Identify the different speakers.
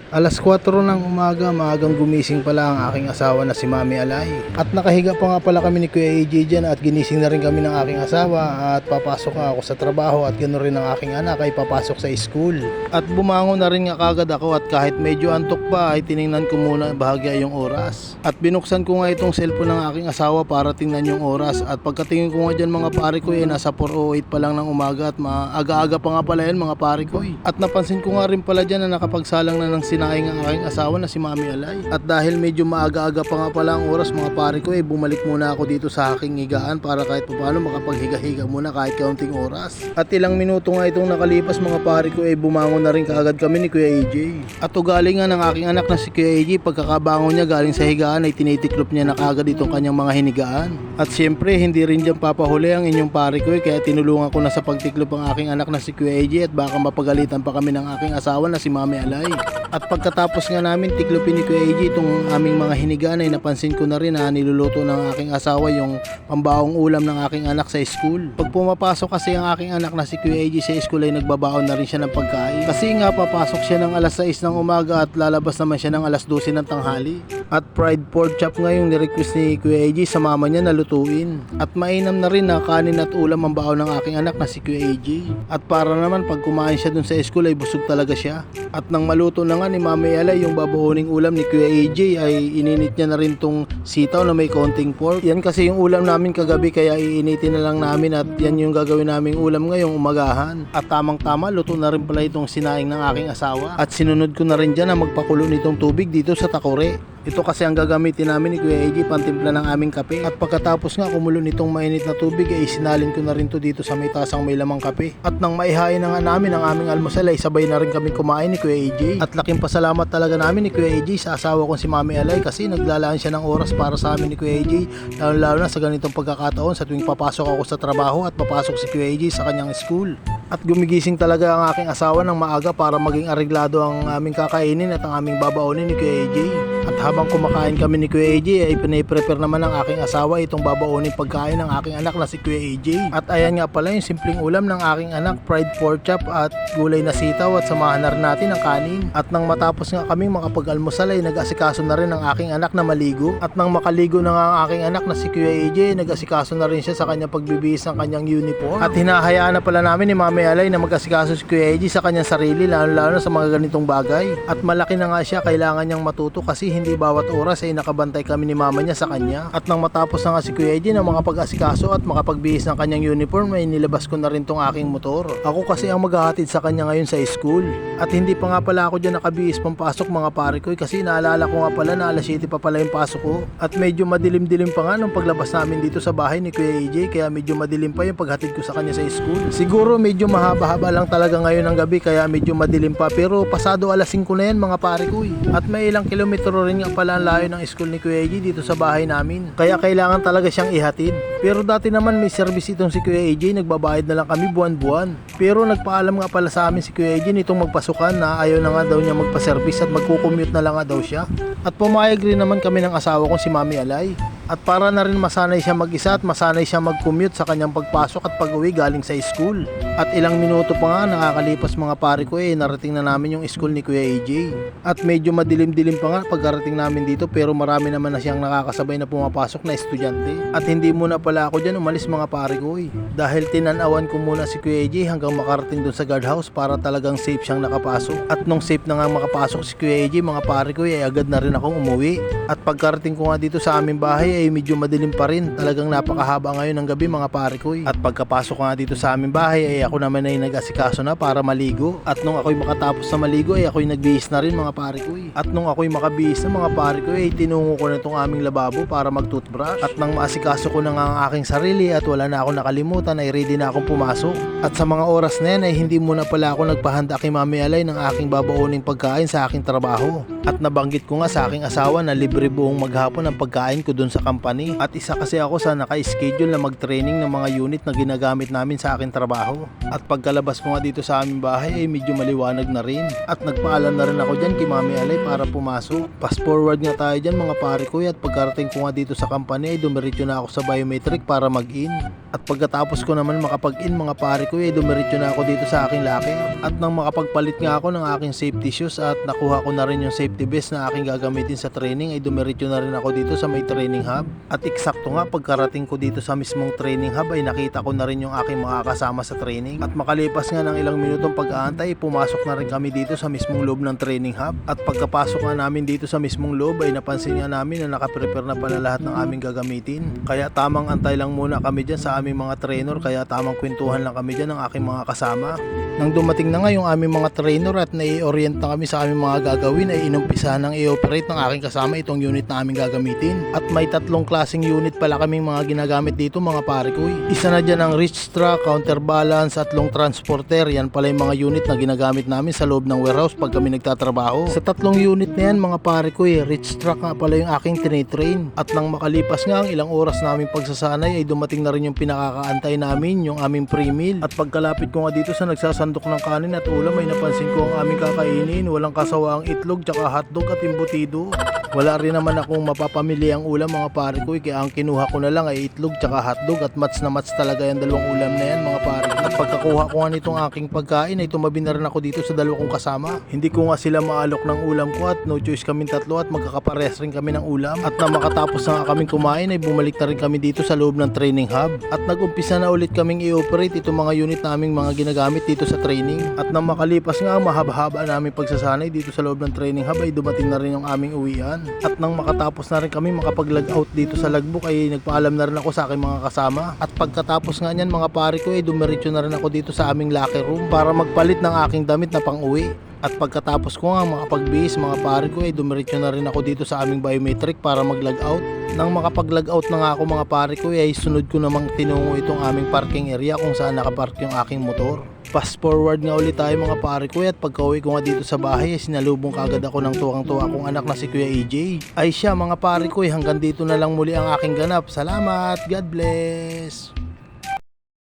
Speaker 1: Alas 4 ng umaga, maagang gumising pala ang aking asawa na si Mami Alay. At nakahiga pa nga pala kami ni Kuya AJ dyan at ginising na rin kami ng aking asawa at papasok nga ako sa trabaho at ganoon rin ang aking anak ay papasok sa school. At bumangon na rin nga kagad ako at kahit medyo antok pa ay tiningnan ko muna bahagya yung oras. At binuksan ko nga itong cellphone ng aking asawa para tingnan yung oras at pagkatingin ko nga dyan mga pare ko nasa 4:08 pa lang ng umaga at maaga-aga pa nga pala yan mga pare ko. At napansin ko nga rin pala dyan na nakapagsalang na ng sinaing ang aking asawa na si Mami Alay. At dahil medyo maaga-aga pa nga pala ang oras mga pare ko bumalik muna ako dito sa aking higaan para kahit paano makapaghiga-higa muna kahit kaunting oras. At ilang minuto nga itong nakalipas mga pare ko bumangon na rin kaagad kami ni Kuya AJ. At ugali nga ng aking anak na si Kuya AJ pagkakabangon niya galing sa higaan ay tinitiklop niya na kaagad itong kanyang mga hinigaan. At syempre hindi rin dyan papahuli ang inyong pare ko kaya tinulungan ko na sa pagtiklop ang aking anak na si Kuya AJ at baka mapagalitan pa kami ng aking asawa na si Mami Alay. At pagkatapos nga namin tiklopin ni Kuya AJ itong aming mga hinigaan ay napansin ko na rin na niluluto ng aking asawa yung pambaong ulam ng aking anak sa school. Pag pumapasok kasi ang aking anak na si Kuya AJ sa school ay nagbabaon na rin siya ng pagkain. Kasi nga papasok siya ng alas 6 ng umaga at lalabas naman siya ng alas 12 ng tanghali. At fried pork chop nga yung nirequest ni Kuya AJ sa mama niya na lutuin. At mainam na rin na kanin at ulam ang baon ng aking anak na si Kuya AJ. At para naman pag kumain siya dun sa school ay busog talaga siya. At nang maluto na nga ni Mami Alay yung babaoning ulam ni Kuya AJ ay ininit niya na rin tong sitaw na may konting pork. Yan kasi yung ulam namin kagabi kaya iinitin na lang namin at yan yung gagawin naming ulam ngayong umagahan. At tamang tama luto na rin pala itong sinaing ng aking asawa. At sinunod ko na rin dyan na magpakulo nitong tubig dito sa takore. Ito kasi ang gagamitin namin ni Kuya AJ pantimpla ng aming kape. At pagkatapos nga kumulo nitong mainit na tubig ay sinalin ko na rin to dito sa may tasang may lamang kape. At nang maihain na nga namin ang aming almusal ay sabay na rin kami kumain ni Kuya AJ. At laking pasalamat talaga namin ni Kuya AJ sa asawa kong si Mami Alay kasi naglalaan siya ng oras para sa amin ni Kuya AJ. Lalo na sa ganitong pagkakataon sa tuwing papasok ako sa trabaho at papasok si Kuya AJ sa kanyang school. At gumigising talaga ang aking asawa ng maaga para maging areglado ang aming kakainin at ang aming babaonin ni Kuya AJ. At habang kumakain kami ni Kuya AJ ay piniprepare naman ng aking asawa itong babaonin pagkain ng aking anak na si Kuya AJ. At ayan nga pala yung simpleng ulam ng aking anak, fried pork chop at gulay na sitaw at samahan na rin natin ang kanin. At nang matapos nga kaming makapag-almusal ay nag-asikaso na rin ang aking anak na maligo. At nang makaligo na nga ang aking anak na si Kuya AJ, nag-asikaso na rin siya sa kanyang pagbibihis ng kanyang uniform. At hinahayaan na pala namin ni Mami Alay na mag-asikaso si Kuya AJ sa kanyang sarili lalo na sa mga ganitong bagay. At malaki na nga siya, kailangan niyang matuto kasi hindi bawat oras ay nakabantay kami ni mama niya sa kanya. At nang matapos na nga si Kuya AJ ng mga pag-asikaso at makapagbihis ng kanyang uniform ay nilabas ko na rin tong aking motor. Ako kasi ang maghahatid sa kanya ngayon sa school. At hindi pa nga pala ako dyan nakabihis pampasok mga pare ko kasi naalala ko nga pala na alas 7 pa pala yung pasok ko. At medyo madilim-dilim pa nga nung paglabas namin dito sa bahay ni Kuya AJ kaya medyo madilim pa yung paghatid ko sa kanya sa school. Siguro medyo mahaba-haba lang talaga ngayon ng gabi kaya medyo madilim pa pero pasado alas 5 na yan mga pare ko. At may ilang kilometro rin nga pala ang layo ng school ni Kuya AJ dito sa bahay namin. Kaya kailangan talaga siyang ihatid. Pero dati naman may service itong si Kuya AJ, nagbabayad na lang kami buwan-buwan. Pero nagpaalam nga pala sa amin si Kuya AJ nitong magpasukan na ayaw na nga daw niya magpa-service at magkukommute na lang nga daw siya. At pumayag rin naman kami ng asawa kong si Mami Alay. At para na rin masanay siya mag-isa at masanay siya mag-commute sa kanyang pagpasok at pag-uwi galing sa school. At ilang minuto pa nga nakakalipas mga pare ko narating na namin yung school ni Kuya AJ. At medyo madilim-dilim pa nga pagkarating namin dito pero marami naman na siyang nakakasabay na pumapasok na estudyante. At hindi muna pala ako dyan umalis mga pare ko dahil tinanawan ko muna si Kuya AJ hanggang makarating dun sa guardhouse para talagang safe siyang nakapasok. At nung safe na nga makapasok si Kuya AJ mga pare ko agad na rin akong umuwi. At pagkarating ko nga dito sa aming bahay ay medyo madilim pa rin. Talagang napakahaba ngayon ng gabi mga pare ko At pagkapasok ko nga dito sa aming bahay ay ako naman ay nag-asikaso na para maligo. At nung ako'y makatapos na maligo ay ako'y nagbihis na rin mga pare ko At nung ako'y makabihis na mga pare ko ay tinungo ko na itong aming lababo para mag-toothbrush. At nang maasikaso ko na nga ang aking sarili at wala na akong nakalimutan ay ready na akong pumasok. At sa mga oras na yan ay hindi muna pala ako nagpahanda kay Mami Alay ng aking babaoning pagkain sa aking trabaho. At nabanggit ko nga sa aking asawa na libre buong maghapon ang pagkain ko dun sa company. At isa kasi ako sa naka-schedule na mag-training ng mga unit na ginagamit namin sa aking trabaho. At pagkalabas ko nga dito sa aming bahay ay medyo maliwanag na rin. At nagpaalam na rin ako dyan kay Mami Alay para pumasok. Fast forward nga tayo dyan mga pare ko, at pagkarating ko nga dito sa company ay dumiretso na ako sa biometric para mag-in. At pagkatapos ko naman makapag-in mga pare ko ay dumiretso na ako dito sa aking locker. At nang makapagpalit nga ako ng aking safety shoes at nakuha ko na rin yung safety vest na aking gagamitin sa training ay dumiretso na rin ako dito sa may training hub. At eksakto nga pagkarating ko dito sa mismong training hub ay nakita ko na rin yung aking mga kasama sa training. At makalipas nga ng ilang minutong pag-aantay, pumasok na rin kami dito sa mismong loob ng training hub. At pagkapasok nga namin dito sa mismong loob ay napansin nga namin na nakaprepare na pala lahat ng aming gagamitin. Kaya tamang antay lang muna kami dyan sa aming mga trainer, kaya tamang kwentuhan lang kami dyan ng aking mga kasama. Nang dumating na nga yung aming mga trainer at nai-orient na kami sa aming mga gagawin ay inumpisahan ng i-operate ng aking kasama itong unit na aming gagamitin. At may tatlong klaseng unit pala kaming mga ginagamit dito mga pare ko. Isa na dyan ang reach track, counterbalance at long transporter. Yan pala yung mga unit na ginagamit namin sa loob ng warehouse pag kami nagtatrabaho. Sa tatlong unit na yan mga pare ko, reach track nga pala yung aking tinitrain. At nang makalipas nga ang ilang oras namin pagsasanay ay dumating na rin yung pinakakaantay namin, yung aming pre-meal. At pagkalapit ko nga dito sa nagsasandok ng kanin at ulam ay napansin ko ang aming kakainin. Walang kasawaang itlog tsaka hotdog at imbutido. Wala rin naman akong mapapamili ang ulam mga pare ko, kaya ang kinuha ko na lang ay itlog tsaka hotdog at match na match talaga yung dalawang ulam na yan mga pare. At pagkakuha ko nga nitong aking pagkain ay tumabi na rin ako dito sa dalawa kong kasama. Hindi ko nga sila maalok ng ulam ko at no choice kaming tatlo at magkakapares rin kami ng ulam. At na makatapos na nga kaming kumain ay bumalik na rin kami dito sa loob ng training hub. At nagumpisa na ulit kaming i-operate itong mga unit naming mga ginagamit dito sa training. At nang makalipas nga ang mahaba-haba naming pagsasanay dito sa loob ng training hub ay dumating na rin yung aming uwian. At nang makatapos na rin kami makapag-log out dito sa logbook ay nagpaalam na rin ako sa aking mga kasama. At pagkatapos nga niyan mga pare ko ay dumiretso na rin ako dito sa aming locker room para magpalit ng aking damit na pang-uwi. At pagkatapos ko nga makapagbihis mga pare ko ay dumiretso na rin ako dito sa aming biometric para mag-log out. Nang makapag-log out na nga ako mga pare ko ay sunod ko namang tinungo itong aming parking area kung saan nakapark yung aking motor. Fast forward nga ulit tayo mga pare ko, at pagka-uwi ko nga dito sa bahay ay sinalubong kagad ako ng tuwang-tuwa kong anak na si Kuya AJ. Ay siya mga pare ko, hanggang dito na lang muli ang aking ganap. Salamat, God bless!